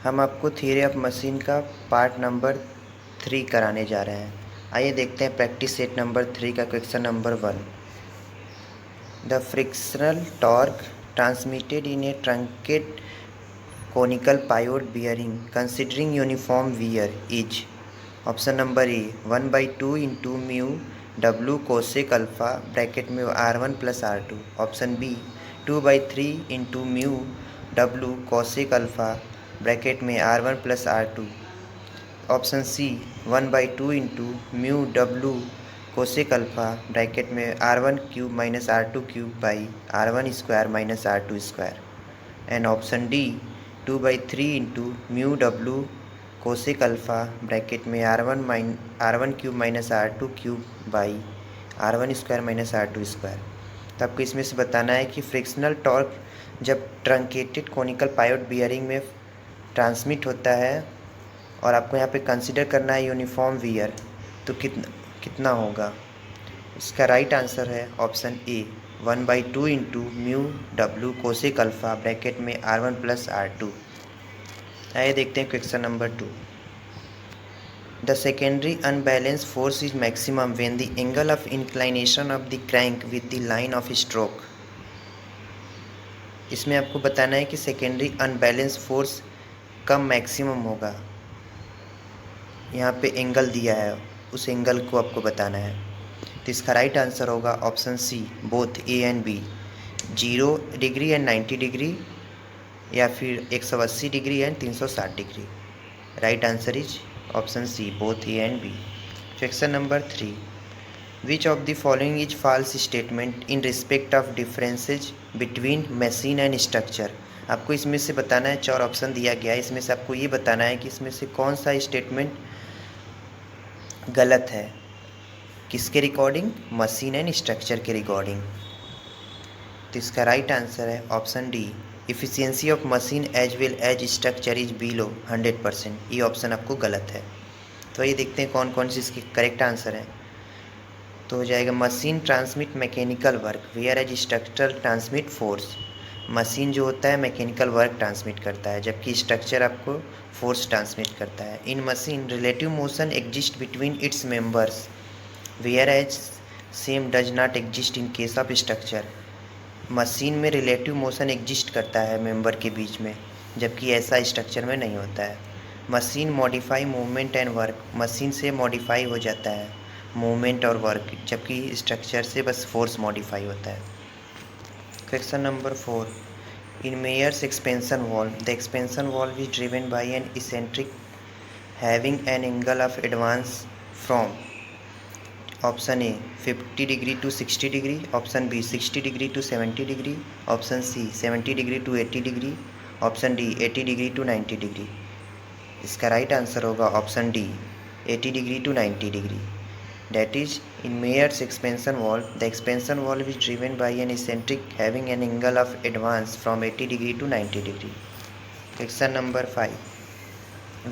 हम आपको theory of machine का पार्ट नंबर 3 कराने जा रहे हैं। आइए देखते हैं प्रैक्टिस सेट नंबर 3 का question number 1। The frictional torque transmitted in a truncated conical pivot bearing considering uniform wear is option number A 1/2 into mu W cosec alpha bracket में R1 plus R2। Option B 2/3 into mu W cosec alpha bracket में R1 plus R2। Option C 1/2 into mu W cosec alpha bracket में R1 cube minus R2 cube by R1 square minus R2 square. And option D 2/3 into mu W cosec alpha bracket में R1 cube minus R2 cube by R1 square minus R2 square. तो आपको इसमें से बताना है कि frictional torque जब truncated conical pivot bearing में ट्रांसमिट होता है और आपको यहाँ पे कंसिडर करना है यूनिफॉर्म वियर, तो कितना होगा। इसका राइट आंसर है option A 1/2 into mu W cosec alpha bracket में R1 प्लस R2। आइए देखते हैं question number 2। The secondary unbalance force is maximum when the angle of inclination of the crank with the line of stroke. इसमें आपको बताना है कि secondary unbalance force कब मैक्सिमम होगा। यहाँ पे एंगल दिया है, उस एंगल को आपको बताना है। तो इसका राइट आंसर होगा option C both A and B, 0 degree and 90 degree या फिर 180 degree and 360 degree. Right answer is option C both A and B. Question number 3। Which of the following is false statement in respect of differences between machine and structure. आपको इसमें से बताना है, 4 option दिया गया है, इसमें से आपको ये बताना है कि इसमें से कौन सा स्टेटमेंट गलत है। किसके रिकॉर्डिंग, मशीन एंड स्ट्रक्चर के रिकॉर्डिंग। तो इसका राइट आंसर है option D efficiency of machine as well as structure is below 100%। ये ऑप्शन आपको गलत है। तो ये देखते हैं कौन कौन से इसके करेक्ट आंसर हैं। तो हो जाएगा machine transmit mechanical work whereas structure transmit force. Machine जो होता है मैकेनिकल वर्क ट्रांसमिट करता है, जबकि स्ट्रक्चर आपको फोर्स ट्रांसमिट करता है। In machine relative motion exist between its members whereas same does not exist in case of structure. Machine में रिलेटिव मोशन एग्जिस्ट करता है मेंबर के बीच में, जबकि ऐसा स्ट्रक्चर में नहीं होता है। Machine modify movement and work, machine से मॉडिफाई हो जाता है मूवमेंट और वर्क, जबकि स्ट्रक्चर से बस फोर्स मॉडिफाई होता है। Question number 4। In Meyer's expansion valve the expansion valve is driven by an eccentric having an angle of advance from option A 50 degree to 60 degree, option B 60 degree to 70 degree, option C 70 degree to 80 degree, option D 80 degree to 90 degree. इसका right answer होगा option D 80 degree to 90 degree. That is, in Mayer's expansion valve, the expansion valve is driven by an eccentric having an angle of advance from 80 degree to 90 degree. Question number 5.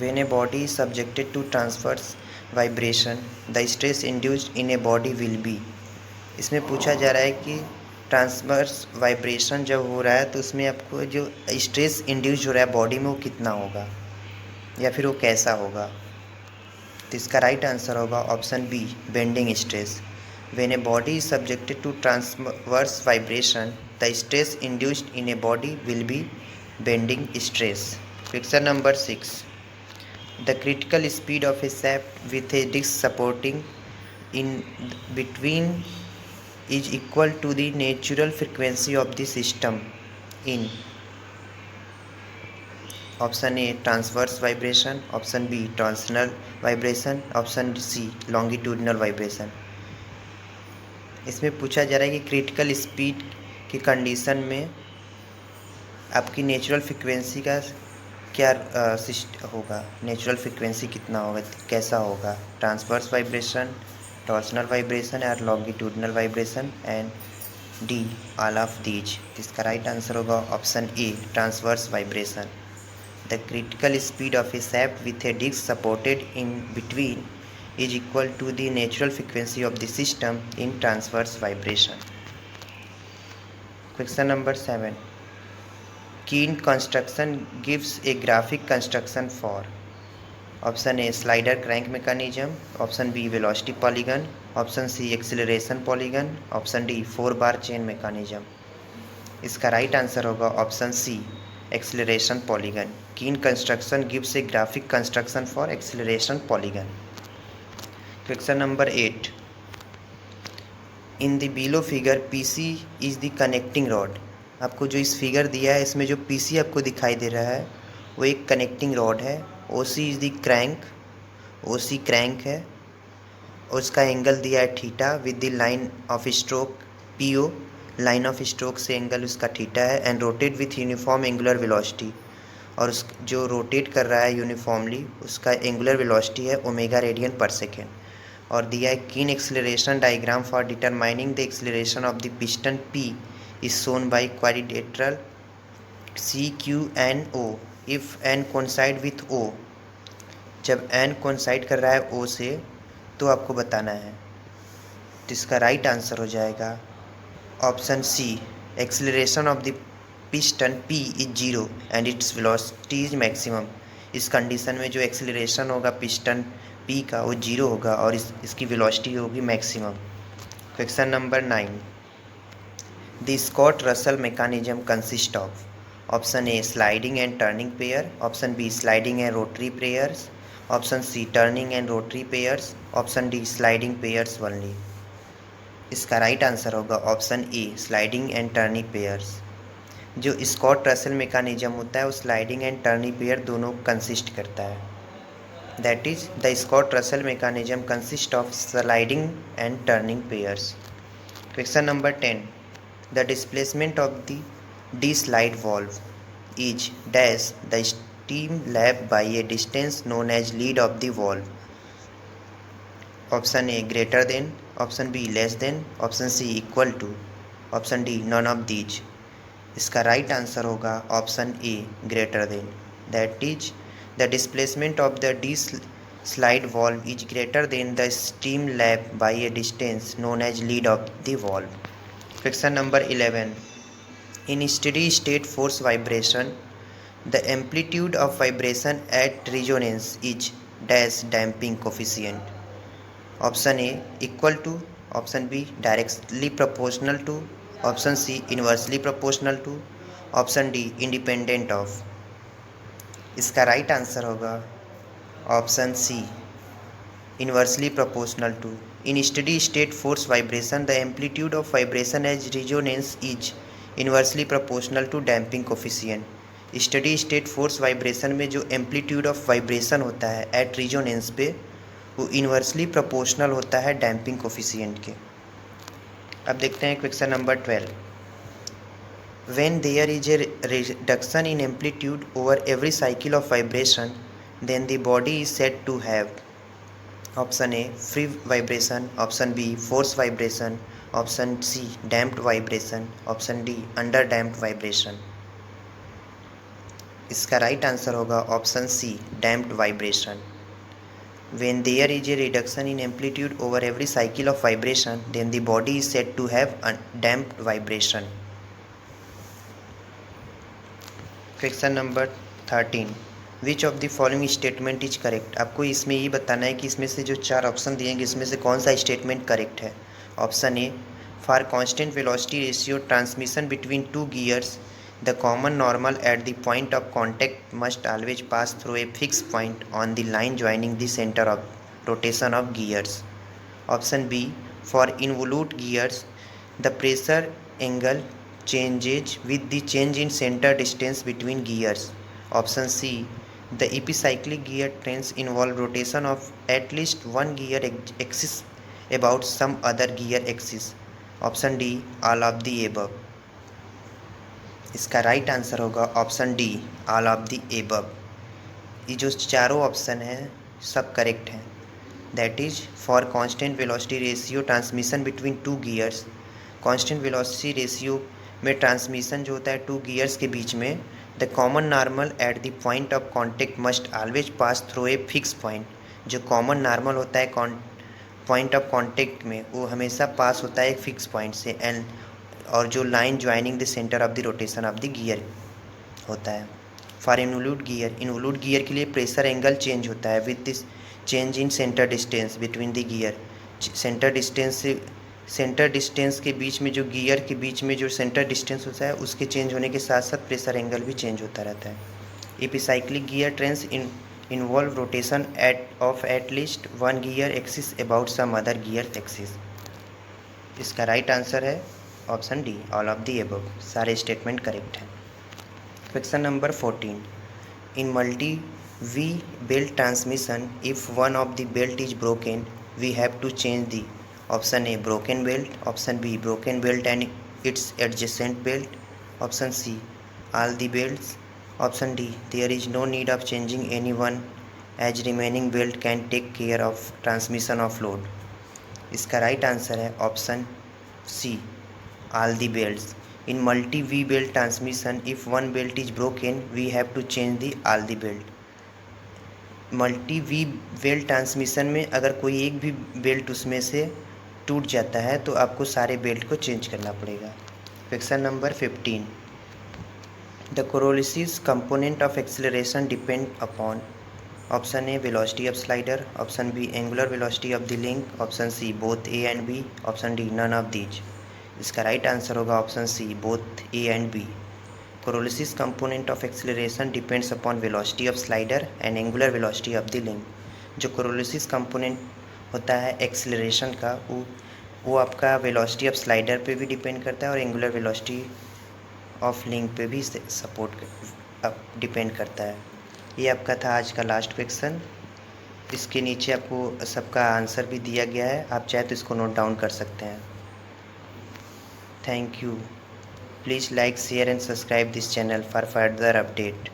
When a body is subjected to transverse vibration, the stress induced in a body will be। इसमें पूछा जा रहा है कि transverse vibration जब हो रहा है तो उसमें आपको जो स्ट्रेस इंड्यूस हो रहा है बॉडी में वो कितना होगा या फिर वो कैसा होगा। तो इसका राइट आंसर होगा option B bending stress. When a body is subjected to transverse vibration the stress induced in a body will be bending stress. Question number 6। The critical speed of a shaft with a disc supporting in between is equal to the natural frequency of the system in option A transverse vibration, option B torsional vibration, option C longitudinal vibration. इसमें पूछा जा रहा है कि critical speed की condition में आपकी natural frequency का क्या होगा, नेचुरल फ्रिक्वेंसी कितना होगा, कैसा होगा, ट्रांसवर्स वाइब्रेशन, टॉर्सनल वाइब्रेशन और longitudinal vibration. And D all of these. इसका राइट आंसर होगा option A transverse vibration. The critical speed of a shaft with a disc supported in between is equal to the natural frequency of the system in transverse vibration. Question number 7. Keen construction gives a graphic construction for. Option A slider crank mechanism, option B velocity polygon, option C acceleration polygon, option D 4-bar chain mechanism. इसका right answer होगा option C acceleration polygon. कीन construction gives A graphic construction for acceleration polygon. Question number 8. In the below figure PC is the connecting rod. आपको जो इस figure दिया है इसमें जो पीसी आपको दिखाई दे रहा है वो एक कनेक्टिंग रॉड है. ओसी is the crank, OC crank है. उसका एंगल दिया है theta with the line of stroke PO. Line of stroke से एंगल उसका थीटा है. And rotate with uniform angular velocity. और उस जो रोटेट कर रहा है यूनिफॉर्मली उसका एंगुलर वेलोसिटी है ओमेगा रेडियन पर सेकेंड. और दिया है कीन acceleration diagram for determining the acceleration of the piston P is shown by quadrilateral C Q N O if N coincide with O. जब एन कोइंसाइड कर रहा है ओ से तो आपको बताना है. तो इसका राइट आंसर हो जाएगा option C acceleration of the piston P is zero and its velocity is maximum. इस कंडीशन में जो एक्सेलरेशन होगा पिस्टन पी का वो जीरो होगा और इसकी वेलोसिटी होगी maximum. Question number 9. The Scott Russell mechanism consist of. Option A sliding and turning pair, option B sliding and rotary pairs, option C turning and rotary pairs, option D sliding pairs only. इसका right answer होगा option A sliding and turning pairs. जो Scott Russell mechanism होता है वो sliding and turning pair दोनों consist करता है. That is the Scott Russell mechanism consist of sliding and turning pairs. Question number 10. The displacement of the D slide valve is dash the steam lap by a distance known as lead of the valve. Option A greater than, option B less than, option C equal to, option D none of these. इसका right answer होगा option A greater than. That is the displacement of the D slide valve is greater than the steam lap by a distance known as lead of the valve. Question number 11. In steady state force vibration the amplitude of vibration at resonance is dash damping coefficient. Option A equal to, option B directly proportional to, option C inversely proportional to, option D independent of. इसका right answer होगा option C inversely proportional to. In steady state force vibration the amplitude of vibration as resonance is inversely proportional to damping coefficient. Steady state force vibration में जो amplitude of vibration होता है eight resonance पे वो inversely proportional होता है damping coefficient के. अब देखते हैं question number 12. When there is a reduction in amplitude over every cycle of vibration then the body is said to have. Option A free vibration, option B force vibration, option C damped vibration, option D under damped vibration. इसका right answer होगा option C damped vibration. When there is a reduction in amplitude over every cycle of vibration, then the body is said to have a damped vibration. Question number 13. Which of the following statement is correct? आपको इसमें ये बताना है कि इसमें से जो 4 option दिएंगे इसमें से कौन सा स्टेटमेंट करेक्ट है. Option A for constant velocity ratio transmission between two gears the common normal at the point of contact must always pass through a fixed point on the line joining the center of rotation of gears. Option B for involute gears the pressure angle changes with the change in center distance between gears. Option C the epicyclic gear trains involve rotation of at least one gear axis about some other gear axis. Option D all of the above. इसका right answer होगा option D all of the above. ये जो चारों option हैं सब correct हैं. That is for constant velocity ratio transmission between two gears. Constant velocity ratio में transmission जो होता है टू गियर्स के बीच में the common normal at the point of contact must always pass through a fix point. जो common normal होता है point of contact में वो हमेशा पास होता है एक फिक्स पॉइंट से. एंड और जो line joining the centre of the rotation of the gear होता है। फॉर इन्वॉल्यूट गियर के लिए प्रेशर एंगल चेंज होता है with this change in centre distance between the gear. Centre distance के बीच में, जो गियर के बीच में जो सेंटर डिस्टेंस होता है, उसके चेंज होने के साथ साथ प्रेशर एंगल भी चेंज होता रहता है। Epicyclic gear trains involve rotation of at least one gear axis about some other gear axis. इसका राइट आंसर है option D, all of the above. सारे स्टेटमेंट करेक्ट हैं। Question number 14, in multi-V belt transmission, if one of the belt is broken, we have to change the option A broken belt, option B broken belt and its adjacent belt, option C all the belts, option D there is no need of changing any one as remaining belt can take care of transmission of load। इसका right answer है option C, all the belts। In multi-V belt transmission, if one belt is broken, we have to change the all the belt। Multi belt transmission में अगर कोई एक भी belt उसमें से टूट जाता है तो आपको सारे बेल्ट को चेंज करना पड़ेगा। Question number 15, the Coriolis component of acceleration depend upon, option A velocity of slider, option B angular velocity of the link, option C both A and B, option D none of these. इसका right answer होगा option C, both A and B. Coriolis component of acceleration depends upon velocity of slider and angular velocity of the link. जो Coriolis component होता है acceleration का, वो आपका velocity of slider पे भी डिपेंड करता है और एंगुलर वेलोसिटी ऑफ लिंक पे भी डिपेंड करता है। ये आपका था आज का लास्ट क्वेश्चन। इसके नीचे आपको सबका आंसर भी दिया गया है, आप चाहे तो इसको नोट डाउन कर सकते हैं। Thank you. Please like, share and subscribe this channel for further update.